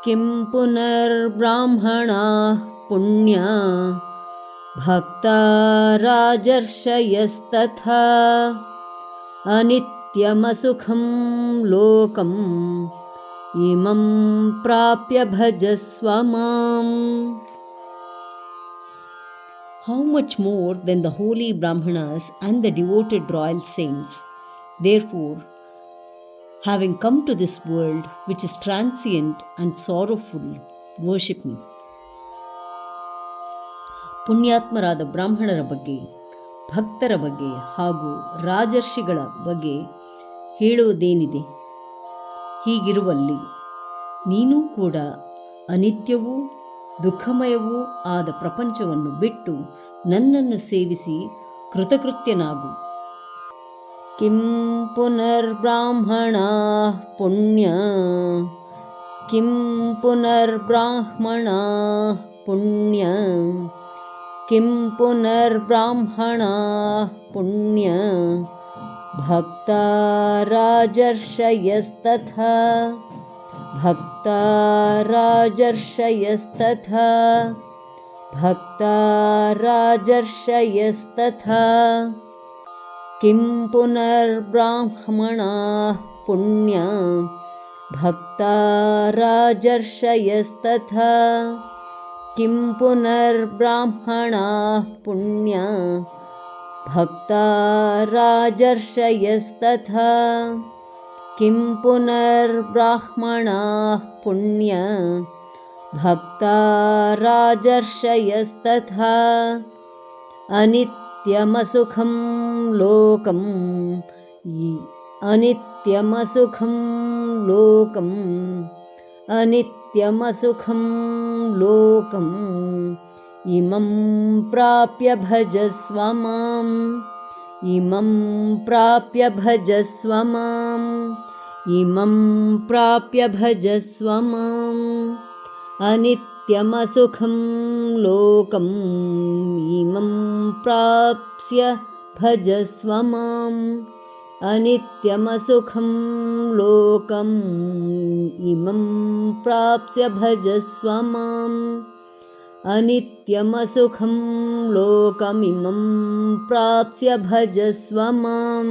किं पुनर्ब्राह्मणाः पुण्या भक्ता राजर्षयस्तथा अनित्यमसुखं लोकम् इमं प्राप्य भजस्व माम्. How much more than the holy Brahmanas and the devoted royal saints. Therefore, having come to this world which is transient and sorrowful, worship me. ಪುಣ್ಯಾತ್ಮರಾದ ಬ್ರಾಹ್ಮಣರ ಬಗ್ಗೆ, ಭಕ್ತರ ಬಗ್ಗೆ ಹಾಗೂ ರಾಜರ್ಷಿಗಳ ಬಗ್ಗೆ ಹೇಳುವುದೇನಿದೆ? ಹೀಗಿರುವಲ್ಲಿ ನೀನೂ ಕೂಡ ಅನಿತ್ಯವೂ ದುಃಖಮಯವೂ ಆದ ಪ್ರಪಂಚವನ್ನು ಬಿಟ್ಟು ನನ್ನನ್ನು ಸೇವಿಸಿ ಕೃತಕೃತ್ಯನಾಗು. ಕಿಂ ಪುನರ್ಬ್ರಾಹ್ಮಣಾಃ ಪುಣ್ಯಾ ಕಿಂ ಪುನರ್ಬ್ರಾಹ್ಮಣಾಃ ಪುಣ್ಯಾ ಕಿಂ ಪುನರ್ಬ್ರಾಹ್ಮಣಾಃ ಪುಣ್ಯಾ ಭಕ್ತಾ ರಾಜರ್ಷಯಸ್ತಥಾ ಭಕ್ತಾ ರಾಜರ್ಷಯಸ್ತಥಾ ಭಕ್ತಾ ರಾಜರ್ಷಯಸ್ತಥಾ ಕಿಂ ಪುನರ್ಬ್ರಾಹ್ಮಣಾಃ ಪುಣ್ಯಾ ಭಕ್ತಾ ರಾಜರ್ಷಯಸ್ತಥಾ ಕಿಂ ಪುನರ್ಬ್ರಾಹ್ಮಣಾಃ ಪುಣ್ಯಾ ಭಕ್ತಾ ರಾಜರ್ಷಯಸ್ತಥಾ ಕಿಂ ಪುನರ್ಬ್ರಾಹ್ಮಣಾಃ ಪುಣ್ಯಾ ಭಕ್ತಾ ರಾಜರ್ಷಯಸ್ತಥಾ ಅನಿತ್ಯಮಸುಖಂ ಲೋಕಂ ಅನಿತ್ಯಮಸುಖಂ ಲೋಕಂ ಅನಿತ್ಯಮಸುಖಂ ಲೋಕಂ ಇಮಂ ಪ್ರಾಪ್ಯ ಭಜಸ್ವ ಮಾಂ ಇಮಂ ಪ್ರಾಪ್ಯ ಭಜಸ್ವ ಮಾಂ ಇಮಂ ಪ್ರಾಪ್ಯ ಭಜಸ್ವ ಮಾಂ ಅನಿತ್ಯಮಸುಖಂ ಲೋಕಂ ಇಮಂ ಪ್ರಾಪ್ಸ್ಯ ಭಜಸ್ವ ಮಾಂ ಅನಿತ್ಯಮಸುಖಂ ಲೋಕಂ ಇಮಂ ಪ್ರಾಪ್ಸ್ಯ ಭಜಸ್ವ ಮಾಂ ಅನಿತ್ಯಮಸುಖಂ ಲೋಕಮಿಮಂ ಪ್ರಾಪ್ಸ್ಯ ಭಜಸ್ವ ಮಾಂ.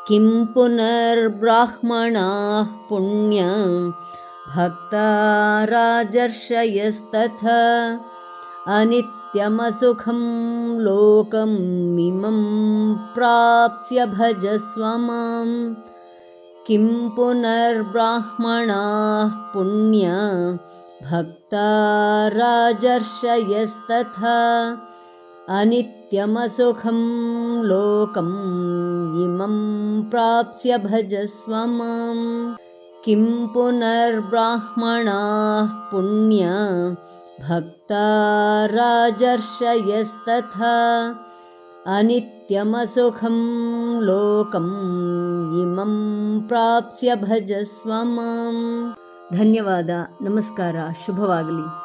ಕಿಂ ಪುನರ್ಬ್ರಾಹ್ಮಣಾಃ ಪುಣ್ಯಾ ಭಕ್ತಾ ರಾಜರ್ಷಯಸ್ತಥಾ ಅನಿತ್ಯಮಸುಖಂ ಲೋಕಮಿಮಂ ಪ್ರಾಪ್ಸ್ಯ ಭಜಸ್ವ ಮಾಂ. ಕಿಂ ಪುನರ್ಬ್ರಾಹ್ಮಣಾಃ ಪುಣ್ಯಾ ಭಕ್ತಾ ರಾಜರ್ಷಯಸ್ತಥಾ ಅನಿತ್ಯಮಸುಖಂ ಲೋಕಂ ಇಮಂ ಪ್ರಾಪ್ಸ್ಯ ಭಜಸ್ವ ಮಾಂ. ಕಿಂ ಪುನರ್ಬ್ರಾಹ್ಮಣಾಃ ಪುಣ್ಯಾ ಭಕ್ತಾ ರಾಜರ್ಷಯಸ್ತಥಾ ಅನಿತ್ಯಮಸುಖಂ ಲೋಕಂ ಇಮಂ ಪ್ರಾಪ್ಸ್ಯ ಭಜಸ್ವ ಮಾಂ. ಧನ್ಯವಾದ. ನಮಸ್ಕಾರ. ಶುಭವಾಗಲಿ.